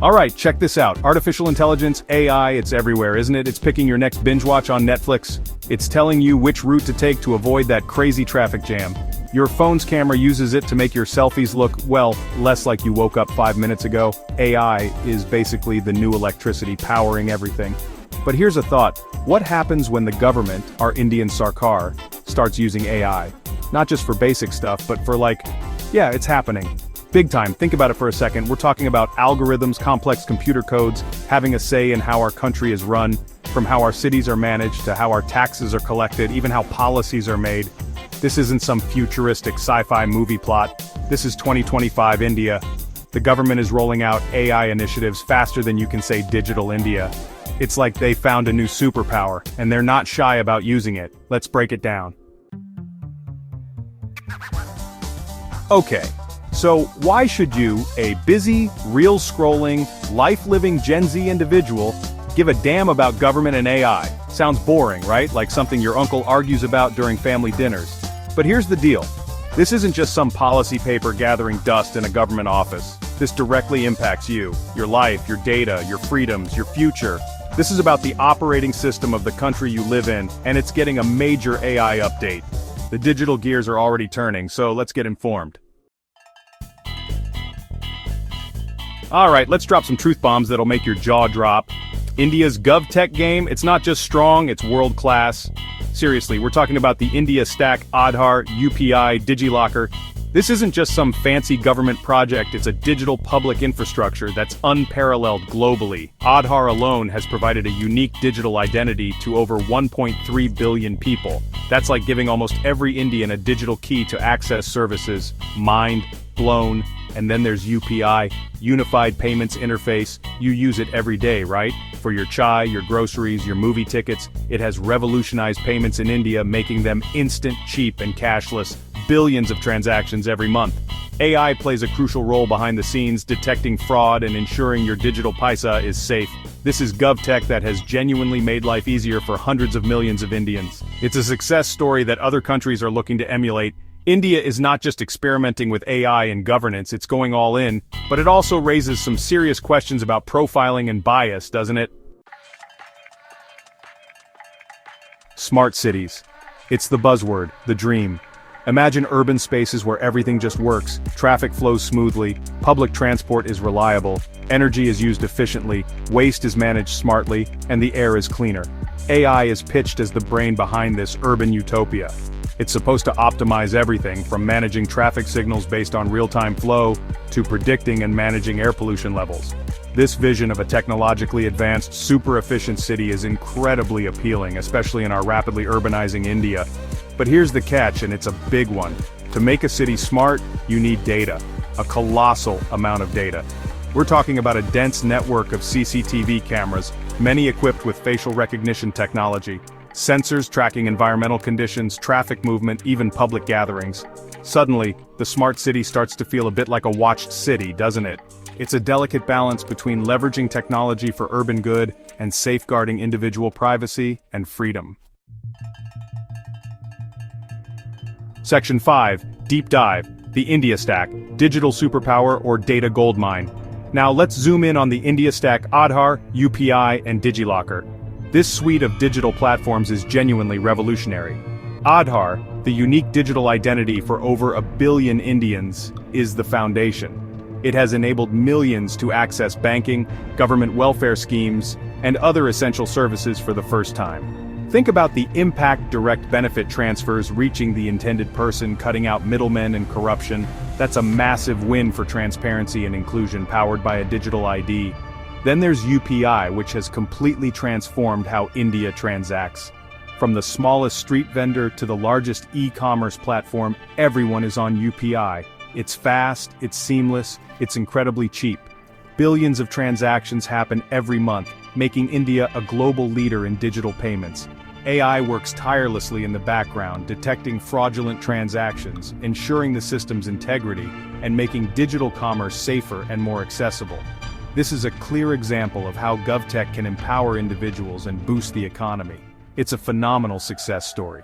Alright, check this out. Artificial intelligence, AI, it's everywhere, isn't it? It's picking your next binge watch on Netflix. It's telling you which route to take to avoid that crazy traffic jam. Your phone's camera uses it to make your selfies look, well, less like you woke up 5 minutes ago. AI is basically the new electricity powering everything. But here's a thought. What happens when the government, our Indian Sarkar, starts using AI? Not just for basic stuff, but for yeah, it's happening. Big time, think about it for a second. We're talking about algorithms, complex computer codes, having a say in how our country is run, from how our cities are managed to how our taxes are collected, even how policies are made. This isn't some futuristic sci-fi movie plot. This is 2025 India. The government is rolling out AI initiatives faster than you can say Digital India. It's like they found a new superpower, and they're not shy about using it. Let's break it down. Okay. So, why should you, a busy, reel-scrolling, life-living Gen Z individual, give a damn about government and AI? Sounds boring, right? Like something your uncle argues about during family dinners. But here's the deal. This isn't just some policy paper gathering dust in a government office. This directly impacts you, your life, your data, your freedoms, your future. This is about the operating system of the country you live in, and it's getting a major AI update. The digital gears are already turning, so let's get informed. Alright, let's drop some truth bombs that'll make your jaw drop. India's GovTech game, it's not just strong, it's world-class. Seriously, we're talking about the India Stack, Aadhaar, UPI, DigiLocker. This isn't just some fancy government project, it's a digital public infrastructure that's unparalleled globally. Aadhaar alone has provided a unique digital identity to over 1.3 billion people. That's like giving almost every Indian a digital key to access services. Mind blown. And then there's UPI, Unified Payments Interface. You use it every day, right? For your chai, your groceries, your movie tickets. It has revolutionized payments in India, making them instant, cheap, and cashless. Billions of transactions every month. AI plays a crucial role behind the scenes, detecting fraud and ensuring your digital paisa is safe. This is GovTech that has genuinely made life easier for hundreds of millions of Indians. It's a success story that other countries are looking to emulate. India is not just experimenting with AI and governance, it's going all in, but it also raises some serious questions about profiling and bias, doesn't it? Smart cities. It's the buzzword, the dream. Imagine urban spaces where everything just works, traffic flows smoothly, public transport is reliable, energy is used efficiently, waste is managed smartly, and the air is cleaner. AI is pitched as the brain behind this urban utopia. It's supposed to optimize everything from managing traffic signals based on real-time flow to predicting and managing air pollution levels. This vision of a technologically advanced, super-efficient city is incredibly appealing, especially in our rapidly urbanizing India. But here's the catch, and it's a big one. To make a city smart, you need data. A colossal amount of data. We're talking about a dense network of CCTV cameras, many equipped with facial recognition technology. Sensors tracking environmental conditions, traffic movement, even public gatherings. Suddenly, the smart city starts to feel a bit like a watched city, doesn't it? It's a delicate balance between leveraging technology for urban good and safeguarding individual privacy and freedom. Section 5, Deep Dive, the India Stack, Digital Superpower or Data Goldmine. Now let's zoom in on the India Stack Aadhaar, UPI, and DigiLocker. This suite of digital platforms is genuinely revolutionary. Aadhaar, the unique digital identity for over 1 billion Indians, is the foundation. It has enabled millions to access banking, government welfare schemes, and other essential services for the first time. Think about the impact direct benefit transfers reaching the intended person, cutting out middlemen and corruption. That's a massive win for transparency and inclusion powered by a digital ID. Then there's UPI, which has completely transformed how India transacts. From the smallest street vendor to the largest e-commerce platform, everyone is on UPI. It's fast, it's seamless, it's incredibly cheap. Billions of transactions happen every month, making India a global leader in digital payments. AI works tirelessly in the background, detecting fraudulent transactions, ensuring the system's integrity, and making digital commerce safer and more accessible. This is a clear example of how GovTech can empower individuals and boost the economy. It's a phenomenal success story.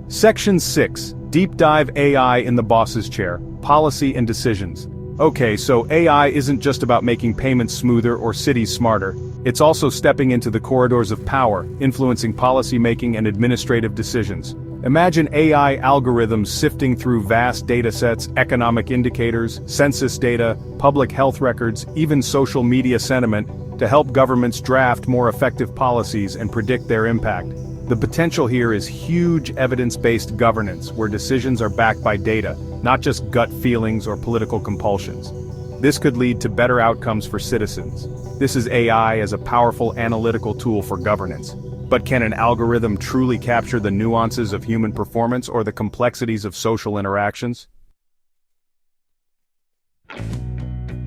Section 6, Deep Dive AI in the Boss's Chair, Policy and Decisions. Okay, so AI isn't just about making payments smoother or cities smarter. It's also stepping into the corridors of power, influencing policymaking and administrative decisions. Imagine AI algorithms sifting through vast datasets, economic indicators, census data, public health records, even social media sentiment, to help governments draft more effective policies and predict their impact. The potential here is huge evidence-based governance, where decisions are backed by data, not just gut feelings or political compulsions. This could lead to better outcomes for citizens. This is AI as a powerful analytical tool for governance. But can an algorithm truly capture the nuances of human performance or the complexities of social interactions?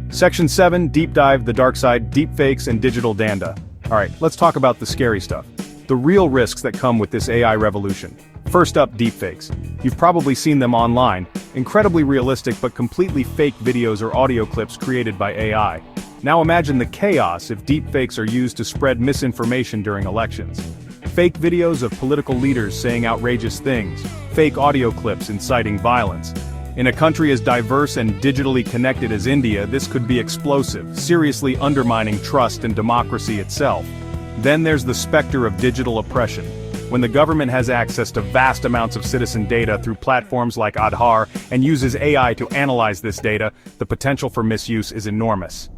Section 7, Deep Dive, the Dark Side, Deepfakes and Digital Danda. Alright, let's talk about the scary stuff. The real risks that come with this AI revolution. First up, deepfakes. You've probably seen them online, incredibly realistic but completely fake videos or audio clips created by AI. Now imagine the chaos if deepfakes are used to spread misinformation during elections. Fake videos of political leaders saying outrageous things, fake audio clips inciting violence. In a country as diverse and digitally connected as India, this could be explosive, seriously undermining trust in democracy itself. Then there's the specter of digital oppression. When the government has access to vast amounts of citizen data through platforms like Aadhaar and uses AI to analyze this data, the potential for misuse is enormous.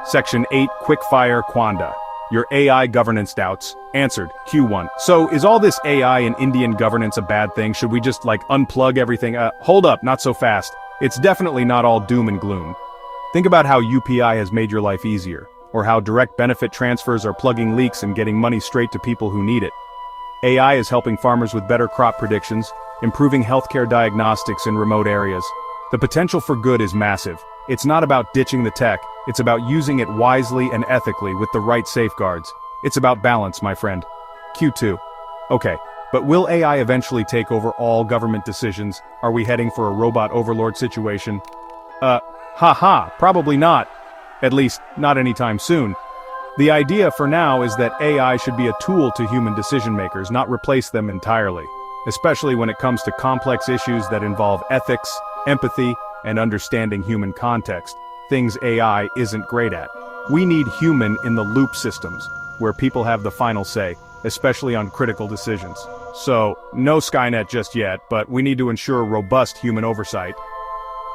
Section 8, Quickfire Quanda. Your AI governance doubts. Answered. Q1. So, is all this AI in Indian governance a bad thing? Should we just, unplug everything? Hold up, not so fast. It's definitely not all doom and gloom. Think about how UPI has made your life easier, or how direct benefit transfers are plugging leaks and getting money straight to people who need it. AI is helping farmers with better crop predictions, improving healthcare diagnostics in remote areas. The potential for good is massive. It's not about ditching the tech, it's about using it wisely and ethically with the right safeguards. It's about balance, my friend. Q2. Okay, but will AI eventually take over all government decisions? Are we heading for a robot overlord situation? Probably not. At least, not anytime soon. The idea for now is that AI should be a tool to human decision makers, not replace them entirely. Especially when it comes to complex issues that involve ethics, empathy, and understanding human context, things AI isn't great at. We need human-in-the-loop systems, where people have the final say, especially on critical decisions. So, no Skynet just yet, but we need to ensure robust human oversight.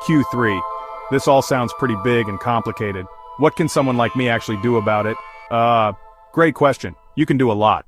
Q3. This all sounds pretty big and complicated. What can someone like me actually do about it? Great question. You can do a lot.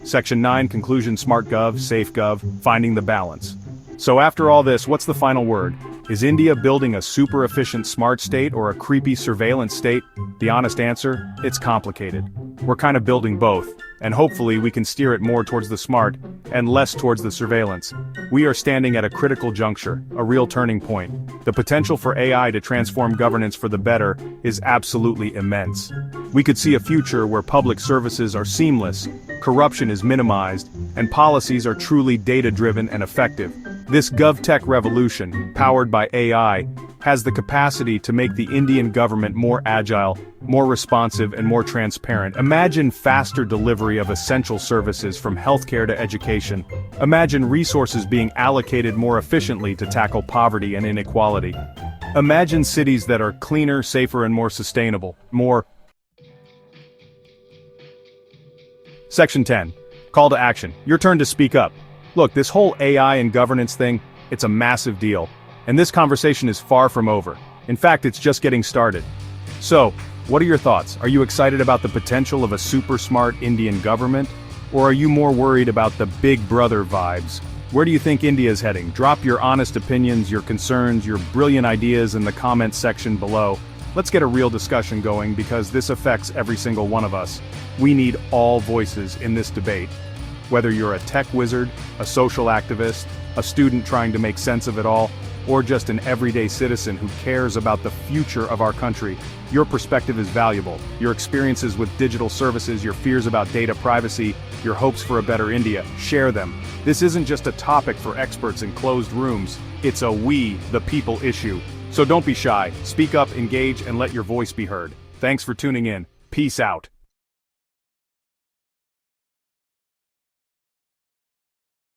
Section 9, Conclusion, SmartGov, SafeGov, Finding the Balance. So after all this, what's the final word? Is India building a super efficient smart state or a creepy surveillance state? The honest answer, it's complicated. We're kind of building both, and hopefully we can steer it more towards the smart, and less towards the surveillance. We are standing at a critical juncture, a real turning point. The potential for AI to transform governance for the better is absolutely immense. We could see a future where public services are seamless, corruption is minimized, and policies are truly data-driven and effective. This GovTech revolution, powered by AI, has the capacity to make the Indian government more agile, more responsive, and more transparent. Imagine faster delivery of essential services from healthcare to education. Imagine resources being allocated more efficiently to tackle poverty and inequality. Imagine cities that are cleaner, safer, and more sustainable. Section 10. Call to action. Your turn to speak up. Look, this whole AI and governance thing, it's a massive deal. And this conversation is far from over. In fact, it's just getting started. So, what are your thoughts? Are you excited about the potential of a super smart Indian government? Or are you more worried about the Big Brother vibes? Where do you think India is heading? Drop your honest opinions, your concerns, your brilliant ideas in the comments section below. Let's get a real discussion going because this affects every single one of us. We need all voices in this debate. Whether you're a tech wizard, a social activist, a student trying to make sense of it all, or just an everyday citizen who cares about the future of our country, your perspective is valuable. Your experiences with digital services, your fears about data privacy, your hopes for a better India, share them. This isn't just a topic for experts in closed rooms, it's a we, the people issue. So don't be shy, speak up, engage, and let your voice be heard. Thanks for tuning in. Peace out.